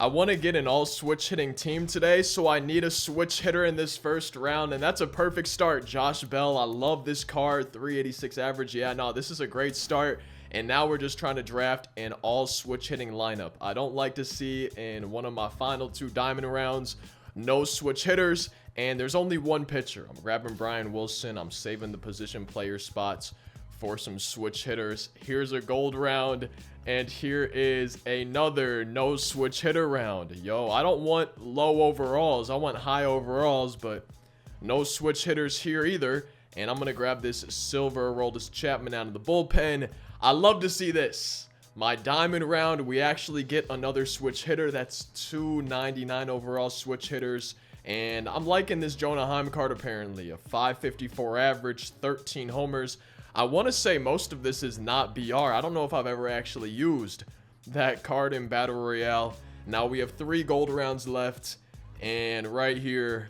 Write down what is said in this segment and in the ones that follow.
I want to get an all switch hitting team today, so I need a switch hitter in this first round, and that's a perfect start. Josh Bell, I love this card, 386 average. Yeah, no, this is a great start, and now we're just trying to draft an all switch hitting lineup. I don't like to see in one of my final 2 diamond rounds no switch hitters, and there's only one pitcher. I'm grabbing Brian Wilson. I'm saving the position player spots for some switch hitters. Here's a gold round, and here is another no switch hitter round. Yo, I don't want low overalls, I want high overalls, but no switch hitters here either. And I'm gonna grab this silver Aroldis Chapman out of the bullpen. I love to see this. My diamond round, we actually get another switch hitter. That's 299 overall switch hitters. And I'm liking this Jonah Heim card apparently. A 554 average, 13 homers. I want to say most of this is not BR. I don't know if I've ever actually used that card in Battle Royale. Now we have 3 gold rounds left. And right here,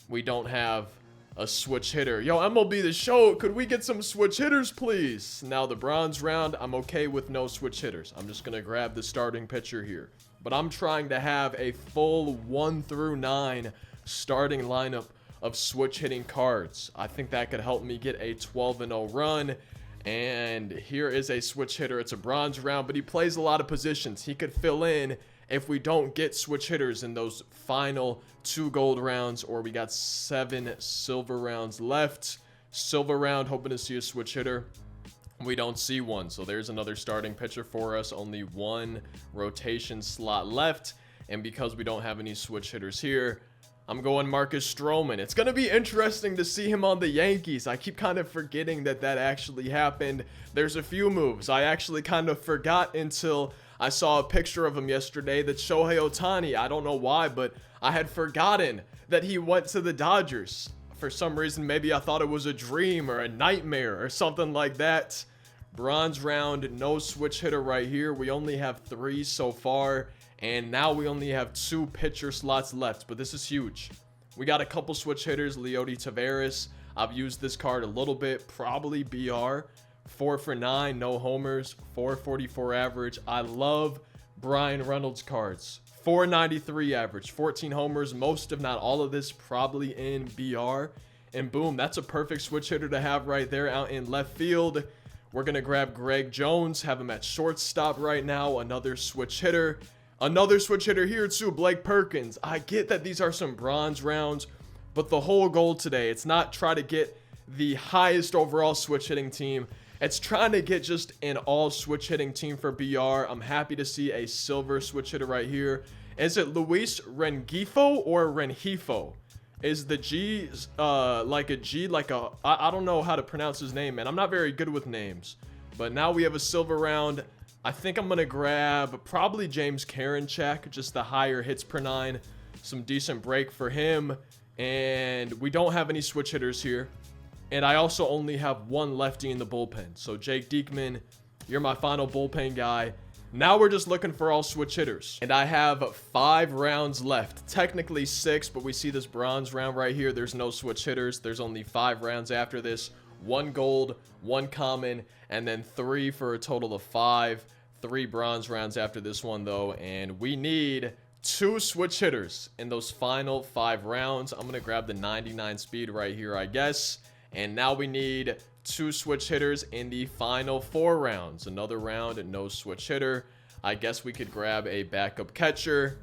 we don't have a switch hitter. Yo, MLB The Show, could we get some switch hitters, please? Now the bronze round, I'm okay with no switch hitters. I'm just going to grab the starting pitcher here. But I'm trying to have a full 1 through 9 starting lineup of switch hitting cards. I think that could help me get a 12-0 run. And here is a switch hitter. It's a bronze round, but he plays a lot of positions. He could fill in if we don't get switch hitters in those final 2 gold rounds, or we got 7 silver rounds left. Silver round, hoping to see a switch hitter. We don't see one, so there's another starting pitcher for us. Only 1 rotation slot left, and because we don't have any switch hitters here, I'm going Marcus Stroman. It's going to be interesting to see him on the Yankees. I keep kind of forgetting that actually happened. There's a few moves I actually kind of forgot until I saw a picture of him yesterday. That's Shohei Ohtani. I don't know why, but I had forgotten that he went to the Dodgers. For some reason, maybe I thought it was a dream or a nightmare or something like that. Bronze round, no switch hitter right here. We only have 3 so far. And now we only have 2 pitcher slots left, but this is huge. We got a couple switch hitters. Leody Taveras. I've used this card a little bit. Probably BR. 4 for 9, no homers. 444 average. I love Brian Reynolds cards. 493 average, 14 homers. Most, if not all of this, probably in BR. And boom, that's a perfect switch hitter to have right there out in left field. We're going to grab Greg Jones, have him at shortstop right now. Another switch hitter. Another switch hitter here too, Blake Perkins. I get that these are some bronze rounds, but the whole goal today, it's not try to get the highest overall switch hitting team. It's trying to get just an all switch hitting team for BR. I'm happy to see a silver switch hitter right here. Is it Luis Rengifo or Rengifo? Is the G like a G, like a, I don't know how to pronounce his name, man. I'm not very good with names. But now we have a silver round. I think I'm going to grab probably James Karinchak, just the higher hits per 9. Some decent break for him. And we don't have any switch hitters here. And I also only have 1 lefty in the bullpen. So Jake Diekman, you're my final bullpen guy. Now we're just looking for all switch hitters. And I have 5 rounds left. Technically 6, but we see this bronze round right here. There's no switch hitters. There's only 5 rounds after this. 1 gold, 1 common, and then 3 for a total of 5. 3 bronze rounds after this one though, and we need 2 switch hitters in those final 5 rounds. I'm gonna grab the 99 speed right here, I guess. And now we need 2 switch hitters in the final 4 rounds. Another round and no switch hitter. I guess we could grab a backup catcher.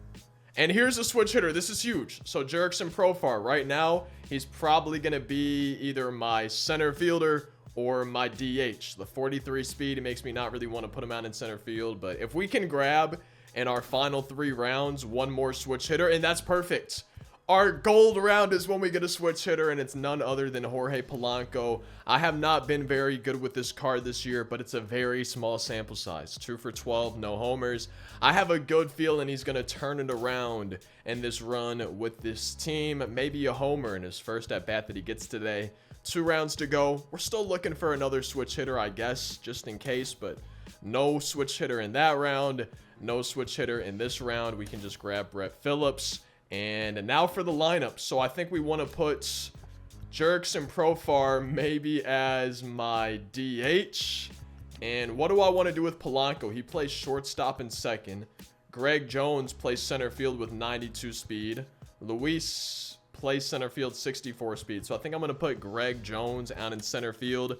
And here's a switch hitter. This is huge. So Jurickson Profar right now, he's probably going to be either my center fielder or my DH. The 43 speed, it makes me not really want to put him out in center field. But if we can grab in our final 3 rounds 1 more switch hitter, and that's perfect. Our gold round is when we get a switch hitter, and it's none other than Jorge Polanco. I have not been very good with this card this year, but it's a very small sample size. 2 for 12, no homers. I have a good feeling he's going to turn it around in this run with this team. Maybe a homer in his first at-bat that he gets today. 2 rounds to go. We're still looking for another switch hitter, I guess, just in case, but no switch hitter in that round. No switch hitter in this round. We can just grab Brett Phillips. And now for the lineup. So I think we want to put Jurickson Profar maybe as my DH. And what do I want to do with Polanco? He plays shortstop and second. Greg Jones plays center field with 92 speed. Luis plays center field 64 speed. So I think I'm going to put Greg Jones out in center field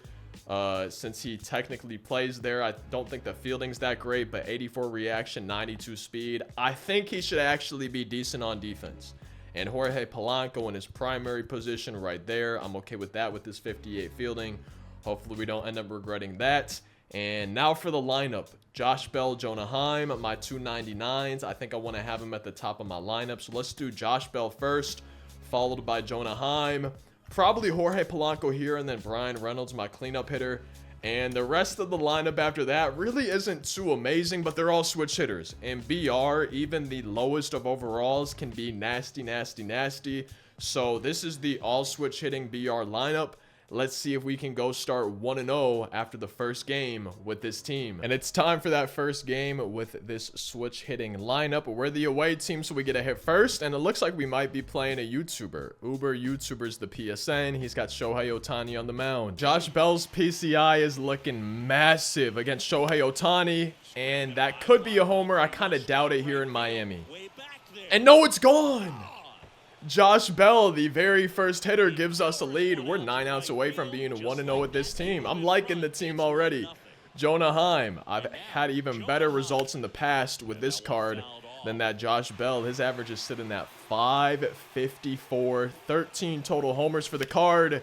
since he technically plays there. I don't think the fielding's that great, but 84 reaction, 92 speed. I think he should actually be decent on defense. And Jorge Polanco in his primary position right there. I'm okay with that with this 58 fielding. Hopefully we don't end up regretting that. And now for the lineup. Josh Bell, Jonah Heim, my 299s. I think I want to have him at the top of my lineup. So let's do Josh Bell first, followed by Jonah Heim. Probably Jorge Polanco here, and then Brian Reynolds, my cleanup hitter. And the rest of the lineup after that really isn't too amazing, but they're all switch hitters. And BR, even the lowest of overalls, can be nasty, nasty, nasty. So this is the all switch hitting BR lineup. Let's see if we can go start 1-0 after the first game with this team. And it's time for that first game with this switch hitting lineup. We're the away team, so we get a hit first. And it looks like we might be playing a YouTuber. Uber YouTuber's the PSN. He's got Shohei Ohtani on the mound. Josh Bell's PCI is looking massive against Shohei Ohtani. And that could be a homer. I kind of doubt it here in Miami. And no, it's gone. Josh Bell, the very first hitter, gives us a lead. We're 9 outs away from being 1-0 with this team. I'm liking the team already. Jonah Heim. I've had even better results in the past with this card than that Josh Bell. His average is sitting at 554. 13 total homers for the card.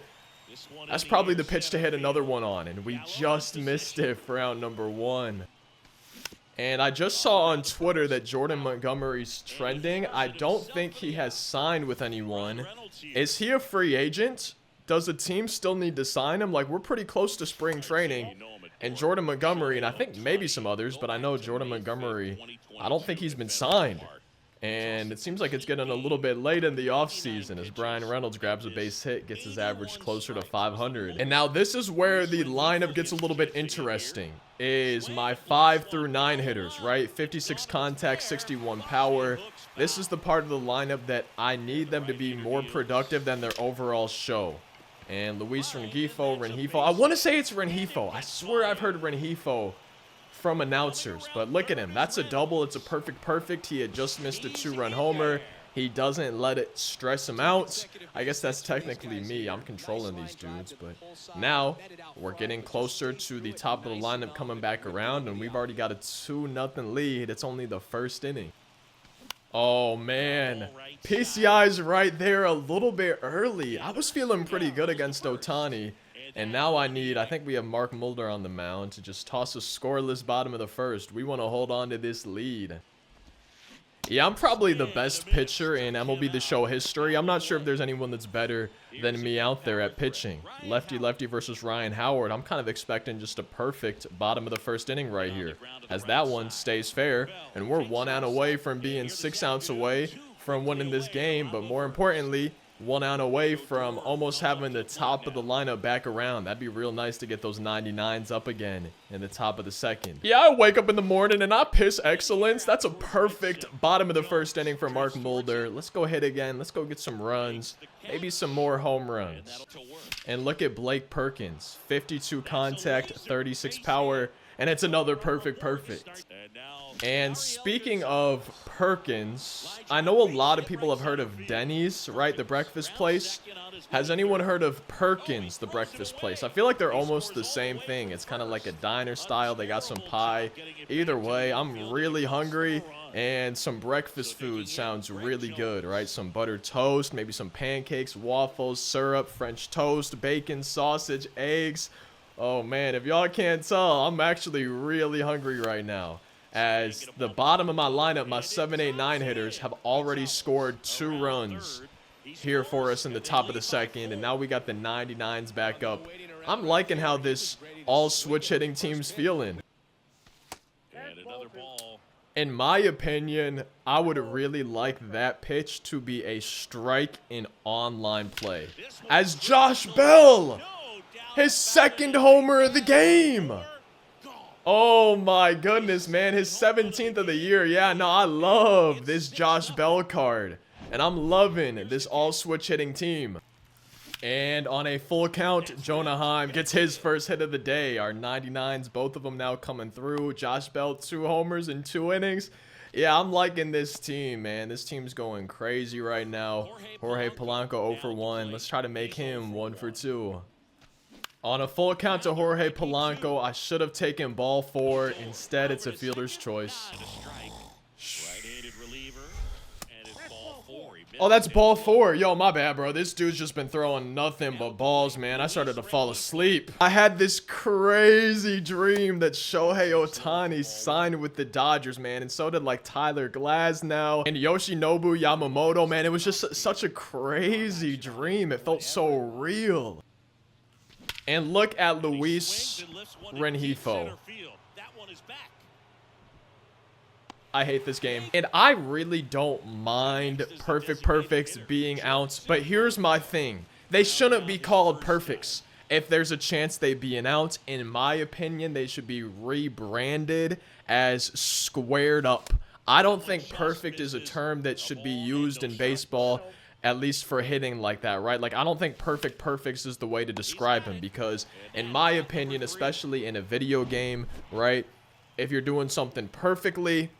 That's probably the pitch to hit another one on, and we just missed it for round number 1. And I just saw on Twitter that Jordan Montgomery's trending. I don't think he has signed with anyone. Is he a free agent? Does the team still need to sign him? Like, we're pretty close to spring training. And Jordan Montgomery, and I think maybe some others, but I know Jordan Montgomery, I don't think he's been signed. And it seems like it's getting a little bit late in the offseason as Brian Reynolds grabs a base hit, gets his average closer to 500. And now this is where the lineup gets a little bit interesting, is my 5 through 9 hitters, right? 56 contact, 61 power. This is the part of the lineup that I need them to be more productive than their overall show. And Luis Rengifo. I want to say it's Rengifo. I swear I've heard Rengifo from announcers, but look at him. That's a double. It's a perfect. He had just missed a 2-run homer. He doesn't let it stress him out. I guess that's technically me. I'm controlling these dudes, but now we're getting closer to the top of the lineup coming back around, and we've already got a 2-0 lead. It's only the first inning. Oh, man. PCI's right there a little bit early. I was feeling pretty good against Ohtani. And now I think we have Mark Mulder on the mound to just toss a scoreless bottom of the first. We want to hold on to this lead. Yeah, I'm probably the best pitcher in MLB The Show history. I'm not sure if there's anyone that's better than me out there at pitching. Lefty versus Ryan Howard. I'm kind of expecting just a perfect bottom of the first inning right here, as that one stays fair. And we're 1 out away from being 6 outs away from winning this game. But more importantly, 1 out away from almost having the top of the lineup back around. That'd be real nice to get those 99s up again in the top of the second. Yeah, I wake up in the morning and I piss excellence. That's a perfect bottom of the first inning for Mark Mulder. Let's go hit again. Let's go get some runs. Maybe some more home runs. And look at Blake Perkins. 52 contact, 36 power, and it's another perfect. And speaking of Perkins, I know a lot of people have heard of Denny's, right? The breakfast place. Has anyone heard of Perkins, the breakfast place? I feel like they're almost the same thing. It's kind of like a diner style. They got some pie. Either way, I'm really hungry, and some breakfast food sounds really good, right? Some buttered toast, maybe some pancakes, waffles, syrup, French toast, bacon, sausage, eggs. Oh man, if y'all can't tell, I'm actually really hungry right now, as the bottom of my lineup, my 7, 8, 9 hitters have already scored 2 runs here for us in the top of the second, and now we got the 99s back up. I'm liking how this all switch hitting team's feeling. In my opinion, I would really like that pitch to be a strike in online play, as Josh Bell, his 2nd homer of the game. Oh my goodness, man. His 17th of the year. Yeah, no, I love this Josh Bell card. And I'm loving this all switch hitting team. And on a full count, Jonah Heim gets his first hit of the day. Our 99s, both of them now coming through. Josh Bell, 2 homers in 2 innings. Yeah, I'm liking this team, man. This team's going crazy right now. Jorge Polanco 0 for 1. Let's try to make him 1 for 2. On a full count to Jorge Polanco, I should have taken ball 4. Instead, it's a fielder's choice. Oh, that's ball 4. Yo, my bad, bro. This dude's just been throwing nothing but balls, man. I started to fall asleep. I had this crazy dream that Shohei Ohtani signed with the Dodgers, man. And so did, like, Tyler Glasnow and Yoshinobu Yamamoto, man. It was just such a crazy dream. It felt so real. And look at Luis Rengifo. I hate this game. And I really don't mind perfect perfects being out. But here's my thing. They shouldn't be called perfects. If there's a chance they be an out, in my opinion, they should be rebranded as squared up. I don't think perfect is a term that should be used in baseball, at least for hitting like that, right? Like, I don't think perfect perfects is the way to describe him, because in my opinion, especially in a video game, right, if you're doing something perfectly,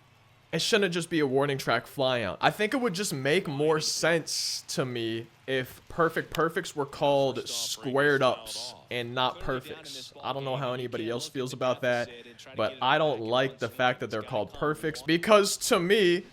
it shouldn't just be a warning track fly out. I think it would just make more sense to me if perfect perfects were called squared ups and not perfects. I don't know how anybody else feels about that, but I don't like the fact that they're called perfects, because to me,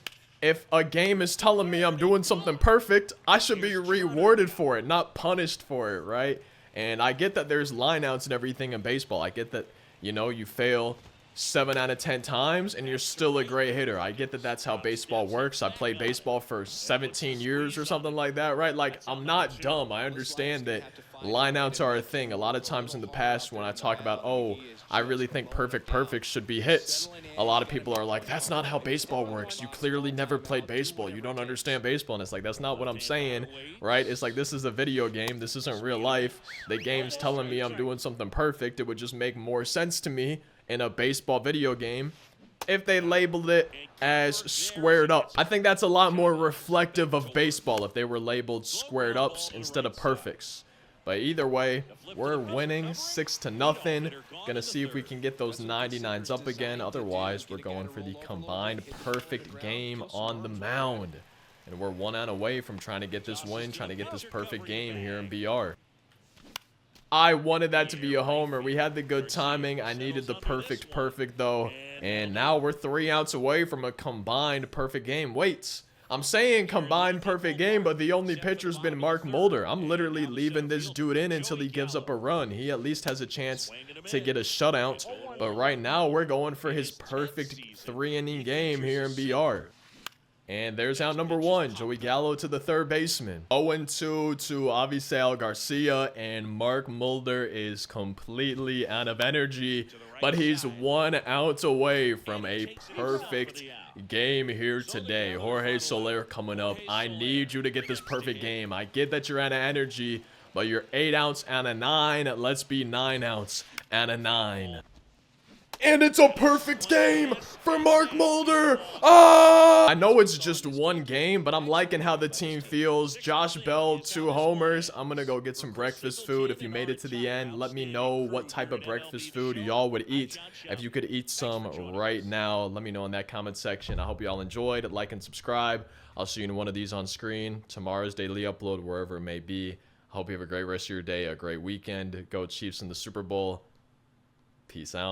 if a game is telling me I'm doing something perfect, I should be rewarded for it, not punished for it, right? And I get that there's lineouts and everything in baseball. I get that, you know, you fail 7 out of 10 times and you're still a great hitter. I get that that's how baseball works. I played baseball for 17 years or something like that, right? Like, I'm not dumb. I understand that lineouts are a thing. A lot of times in the past when I talk about, oh, I really think perfect perfects should be hits, a lot of people are like, that's not how baseball works. You clearly never played baseball. You don't understand baseball. And it's like, that's not what I'm saying, right? It's like, this is a video game. This isn't real life. The game's telling me I'm doing something perfect. It would just make more sense to me in a baseball video game if they labeled it as squared up. I think that's a lot more reflective of baseball if they were labeled squared ups instead of perfects. But either way, we're winning 6-0. Gonna see if we can get those 99s up again. Otherwise, we're going for the combined perfect game on the mound. And we're 1 out away from trying to get this win, trying to get this perfect game here in BR. I wanted that to be a homer. We had the good timing. I needed the perfect though. And now we're 3 outs away from a combined perfect game. Wait, I'm saying combined perfect game, but the only pitcher's been Mark Mulder. I'm literally leaving this dude in until he gives up a run. He at least has a chance to get a shutout. But right now, we're going for his perfect 3-inning game here in BR. And there's out number 1, Joey Gallo to the third baseman. 0-2 to Avisail Garcia, and Mark Mulder is completely out of energy, but he's 1 out away from a perfect game here today. Jorge Soler coming up. I need you to get this perfect game. I get that you're out of energy, but you're 8 outs out of 9. Let's be 9 outs out of 9. And it's a perfect game for Mark Mulder. Ah! I know it's just 1 game, but I'm liking how the team feels. Josh Bell, 2 homers. I'm going to go get some breakfast food. If you made it to the end, let me know what type of breakfast food y'all would eat. If you could eat some right now, let me know in that comment section. I hope y'all enjoyed. Like and subscribe. I'll see you in one of these on screen. Tomorrow's daily upload, wherever it may be. I hope you have a great rest of your day, a great weekend. Go Chiefs in the Super Bowl. Peace out.